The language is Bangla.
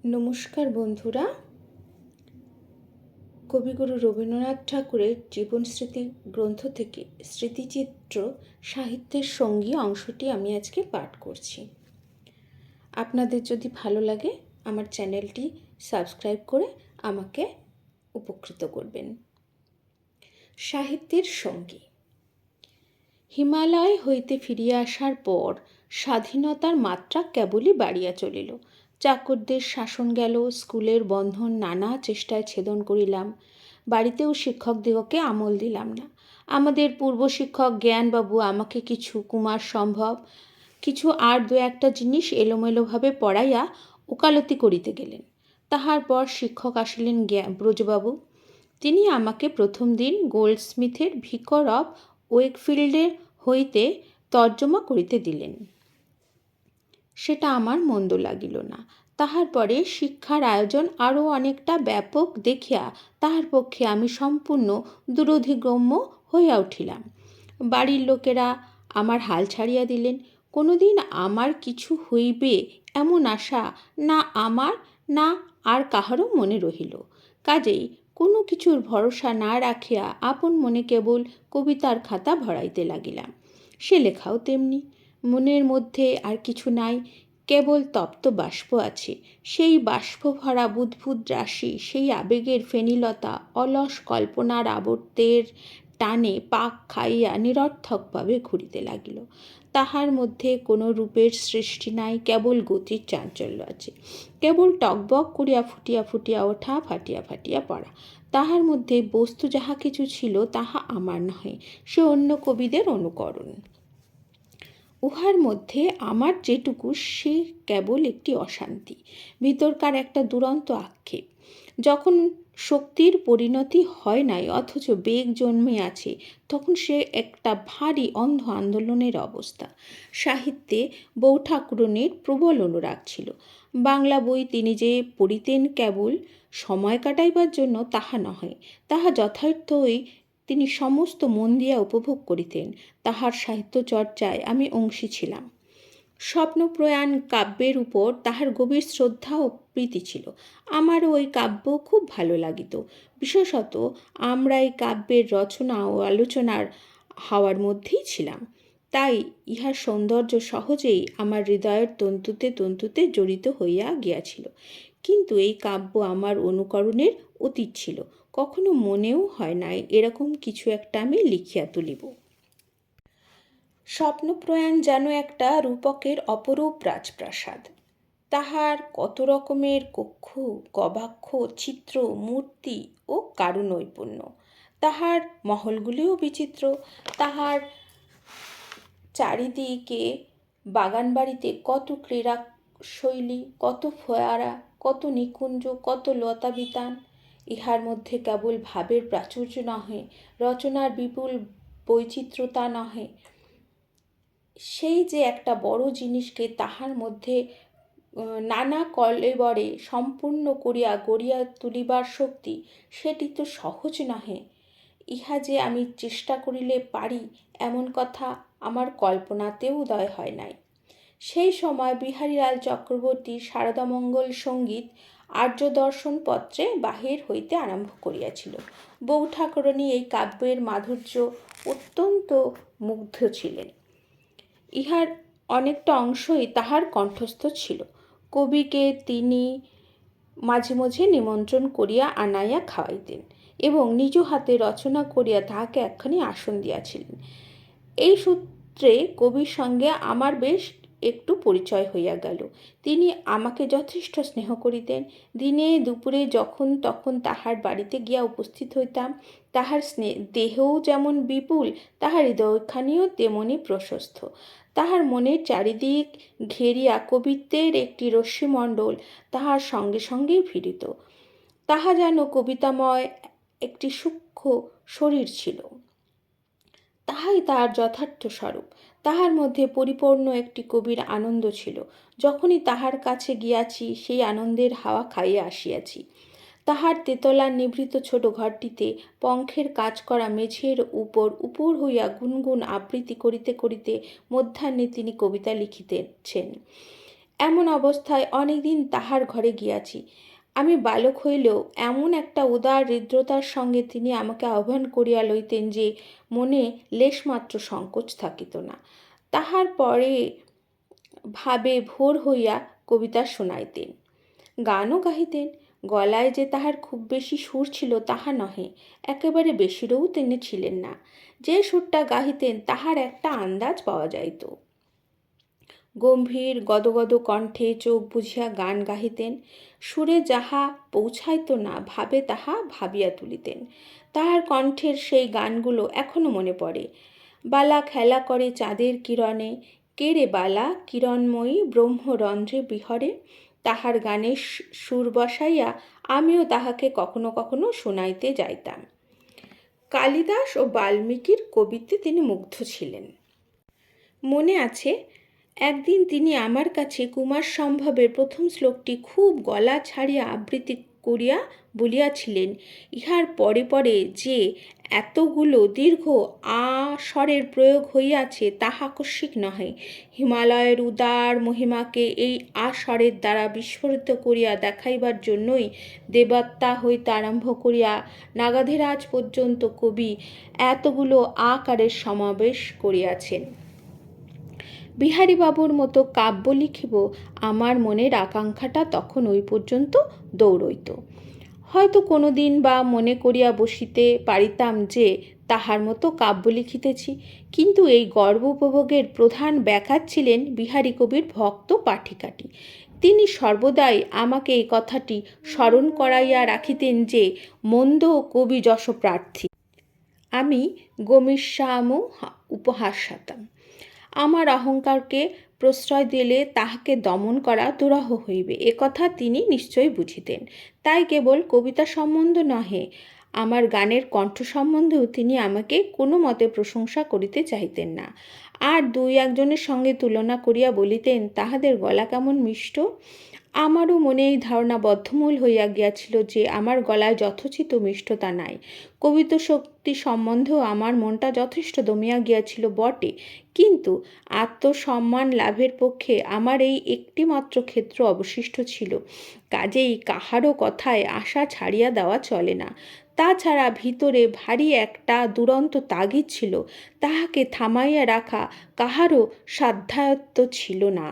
নমস্কার বন্ধুরা, কবিগুরু রবীন্দ্রনাথ ঠাকুরের জীবনস্মৃতি গ্রন্থ থেকে স্মৃতিচিত্র সাহিত্যের সঙ্গী অংশটি আমি আজকে পাঠ করছি। আপনাদের যদি ভালো লাগে আমার চ্যানেলটি সাবস্ক্রাইব করে আমাকে উপকৃত করবেন। সাহিত্যের সঙ্গী। হিমালয় হইতে ফিরিয়া আসার পর স্বাধীনতার মাত্রা কেবলই বাড়িয়া চলিল। চাকরদের শাসন গেল, স্কুলের বন্ধন নানা চেষ্টায় ছেদন করিলাম। বাড়িতেও শিক্ষকদিগকে আমল দিলাম না। আমাদের পূর্ব শিক্ষক জ্ঞানবাবু আমাকে কিছু কুমার সম্ভব, কিছু আর দু একটা জিনিস এলোমেলোভাবে পড়াইয়া ওকালতি করিতে গেলেন। তাহার পর শিক্ষক আসিলেন ব্রজবাবু। তিনি আমাকে প্রথম দিন গোল্ডস্মিথের ভিকার অফ ওয়েকফিল্ডের হইতে তর্জমা করিতে দিলেন। সেটা আমার মন্দ লাগিল না। তাহার পরে শিক্ষার আয়োজন আরও অনেকটা ব্যাপক দেখিয়া তাহার পক্ষে আমি সম্পূর্ণ দুরধিগম্য হইয়া উঠিলাম। বাড়ির লোকেরা আমার হাল ছাড়িয়া দিলেন। কোনোদিন আমার কিছু হইবে এমন আশা না আমার না আর কাহারও মনে রহিল। কাজেই কোনো কিছুর ভরসা না রাখিয়া আপন মনে কেবল কবিতার খাতা ভরাইতে লাগিলাম। সে লেখাও তেমনি। মনের মধ্যে আর কিছু নাই, কেবল তপ্ত বাষ্প আছে। সেই বাষ্প ভরা বুদ্বুদ রাশি, সেই আবেগের ফেনিলতা অলস কল্পনার আবর্তের টানে পাক খাইয়া নিরর্থকভাবে ঘুরিতে লাগিল। তাহার মধ্যে কোনো রূপের সৃষ্টি নাই, কেবল গতির চাঞ্চল্য আছে। কেবল টকবক করিয়া ফুটিয়া ফুটিয়া ওঠা, ফাটিয়া ফাটিয়া পড়া। তাহার মধ্যে বস্তু যাহা কিছু ছিল তাহা আমার নহে, সে অন্য কবিদের অনুকরণ। উহার মধ্যে আমার যেটুকু সে কেবল একটি অশান্তি, ভিতরকার একটা দুরন্ত আক্ষেপ। যখন শক্তির পরিণতি হয় নাই অথচ বেগ জন্মে আছে, তখন সে একটা ভারী অন্ধ আন্দোলনের অবস্থা। সাহিত্যে বৌঠাকুরনের প্রবল অনুরাগ ছিল। বাংলা বই তিনি যে পড়িতেন কেবল সময় কাটাইবার জন্য তাহা নহে, তাহা যথার্থই তিনি সমস্ত মন দিয়া উপভোগ করিতেন। তাহার সাহিত্য চর্চায় আমি অংশী ছিলাম। স্বপ্নপ্রয়াণ কাব্যের উপর তাহার গভীর শ্রদ্ধা ও প্রীতি ছিল। আমারও ওই কাব্য খুব ভালো লাগিত। বিশেষত আমরা এই কাব্যের রচনা ও আলোচনার হাওয়ার মধ্যেই ছিলাম। তাই ইহার সৌন্দর্য সহজেই আমার হৃদয়ের তন্তুতে তন্তুতে জড়িত হইয়া গিয়াছিল। কিন্তু এই কাব্য আমার অনুকরণের অতীত ছিল। কখনো মনেও হয় নাই এরকম কিছু একটা আমি লিখিয়া তুলিব। স্বপ্নপ্রয়াণ যেন একটা রূপকের অপরূপ রাজপ্রাসাদ। তাহার কত রকমের কক্ষ, গবাক্ষ, চিত্র, মূর্তি ও কারুনৈপুণ্য। তাহার মহলগুলিও বিচিত্র। তাহার চারিদিকে বাগানবাড়িতে কত ক্রীড়া শৈলী, কত ফোয়ারা, কত নিকুঞ্জ, কত লতাবিতান। ইহার মধ্যে কেবল ভাবের প্রাচুর্য নহে, রচনার বিপুল বৈচিত্র্যতা নহে, সেই যে একটা বড় জিনিসকে তাহার মধ্যে নানা কলেবরে সম্পূর্ণ করিয়া গড়িয়া তুলিবার শক্তি, সেটি তো সহজ নহে। ইহা যে আমি চেষ্টা করিলে পারি এমন কথা আমার কল্পনাতেও উদয় হয় নাই। সেই সময় বিহারীলাল চক্রবর্তীর শারদামঙ্গল সঙ্গীত আর্যদর্শন পত্রে বাহির হইতে আরম্ভ করিয়াছিল। বৌঠাকুরানী এই কাব্যের মাধুর্য অত্যন্ত মুগ্ধ ছিলেন। ইহার অনেকটা অংশই তাহার কণ্ঠস্থ ছিল। কবিকে তিনি মাঝে মাঝে নিমন্ত্রণ করিয়া আনাইয়া খাওয়াইতেন এবং নিজ হাতে রচনা করিয়া তাহাকে একখানি আসন দিয়াছিলেন। এই সূত্রে কবির সঙ্গে আমার বেশ একটু পরিচয় হইয়া গেল। তিনি আমাকে যথেষ্ট স্নেহ করিতেন। দিনে দুপুরে যখন তখন তাহার বাড়িতে গিয়া উপস্থিত হইতাম। তাহার দেহও যেমন বিপুল, তাহার হৃদয়খানিও তেমনি প্রশস্ত। তাহার মনের চারিদিক ঘেরিয়া কবিত্বের একটি রশ্মিমণ্ডল তাহার সঙ্গে সঙ্গেই ফিরিত। তাহা যেন কবিতাময় একটি সূক্ষ্ম শরীর ছিল। তাহাই তাহার যথার্থ স্বরূপ। তাহার মধ্যে পরিপূর্ণ একটি কবির আনন্দ ছিল। যখনই তাহার কাছে গিয়াছি সেই আনন্দের হাওয়া খাইয়া আসিয়াছি। তাহার তেতলার নিভৃত ছোট ঘরটিতে পঙ্খের কাজ করা মেঝের উপর হইয়া গুনগুন আবৃত্তি করিতে করিতে মধ্যাহ্নে তিনি কবিতা লিখিতেছেন। এমন অবস্থায় অনেকদিন তাহার ঘরে গিয়াছি। আমি বালক হইলেও এমন একটা উদার হৃদ্রতার সঙ্গে তিনি আমাকে আহ্বান করিয়া লইতেন যে মনে লেশমাত্র সংকোচ থাকিত না। তাহার পরে ভাবে ভোর হইয়া কবিতা শুনাইতেন, গানও গাহিতেন। গলায় যে তাহার খুব বেশি সুর ছিল তাহা নহে, একেবারে বেশিরও তিনি ছিলেন না। যে সুরটা গাহিতেন তাহার একটা আন্দাজ পাওয়া যাইত। গম্ভীর গদগদ কণ্ঠে চোখ বুঝিয়া গান গাহিতেন। সুরে যাহা পৌঁছাইত না ভাবে তাহা ভাবিয়া তুলিতেন। তাহার কণ্ঠের সেই গানগুলো এখনো মনে পড়ে। বালা খেলা করে চাঁদের কিরণে, কে রে বালা কিরণময়ী ব্রহ্মরন্ধ্রে বিহরে। তাহার গানের সুর বসাইয়া আমিও তাহাকে কখনো কখনো শুনাইতে যাইতাম। কালিদাস ও বাল্মীকির কবিত্বে তিনি মুগ্ধ ছিলেন। মনে আছে, একদিন তিনি আমার কাছে কুমার সম্ভবের প্রথম শ্লোকটি খুব গলা ছাড়িয়া আবৃত্তি করিয়া বলিয়াছিলেন, ইহার পরে পরে যে এতগুলো দীর্ঘ আ স্বরের প্রয়োগ হইয়াছে তাহা আকস্মিক নহে। হিমালয়ের উদার মহিমাকে এই আ স্বরের দ্বারা বিস্ফোরিত করিয়া দেখাইবার জন্যই দেবাত্মা হইতে আরম্ভ করিয়া নাগাধিরাজ পর্যন্ত কবি এতগুলো আকারের সমাবেশ করিয়াছেন। বিহারীবাবুর মতো কাব্য লিখিব, আমার মনের আকাঙ্ক্ষাটা তখন ওই পর্যন্ত দৌড়ইত। হয়তো কোনো দিন বা মনে করিয়া বসিতে পারিতাম যে তাহার মতো কাব্য লিখিতেছি, কিন্তু এই গর্ব উপভোগের প্রধান ব্যাঘাত ছিলেন বিহারী কবির ভক্ত পাঠিকাটি। তিনি সর্বদাই আমাকে এই কথাটি স্মরণ করাইয়া রাখিতেন যে মন্দ কবি যশপ্রার্থী। আমি গমিষ্যামো উপহাসাতাম। আমার অহংকারকে প্রশ্রয় দিলে তাহাকে দমন করা দুরূহ হইবে, একথা তিনি নিশ্চয় বুঝিতেন। তাই কেবল কবিতা সম্বন্ধ নহে, আমার গানের কণ্ঠ সম্বন্ধেও তিনি আমাকে কোনো মতে প্রশংসা করিতে চাহিতেন না। আর দুই একজনের সঙ্গে তুলনা করিয়া বলিতেন, তাহাদের গলা কেমন মিষ্ট। আমারও মনে এই ধারণা বদ্ধমূল হইয়া গিয়াছিল যে আমার গলায় যথোচিত মিষ্টতা নাই। কবিত্ব শক্তি সম্বন্ধেও আমার মনটা যথেষ্ট দমিয়া গিয়াছিল বটে, কিন্তু আত্মসম্মান লাভের পক্ষে আমার এই একটি মাত্র ক্ষেত্র অবশিষ্ট ছিল। কাজেই কাহারও কথায় আশা ছাড়িয়া দেওয়া চলে না। তাছাড়া ভিতরে ভারী একটা দুরন্ত তাগিদ ছিল, তাহাকে থামাইয়া রাখা কাহারও সাধ্যায়ত্ত ছিল না।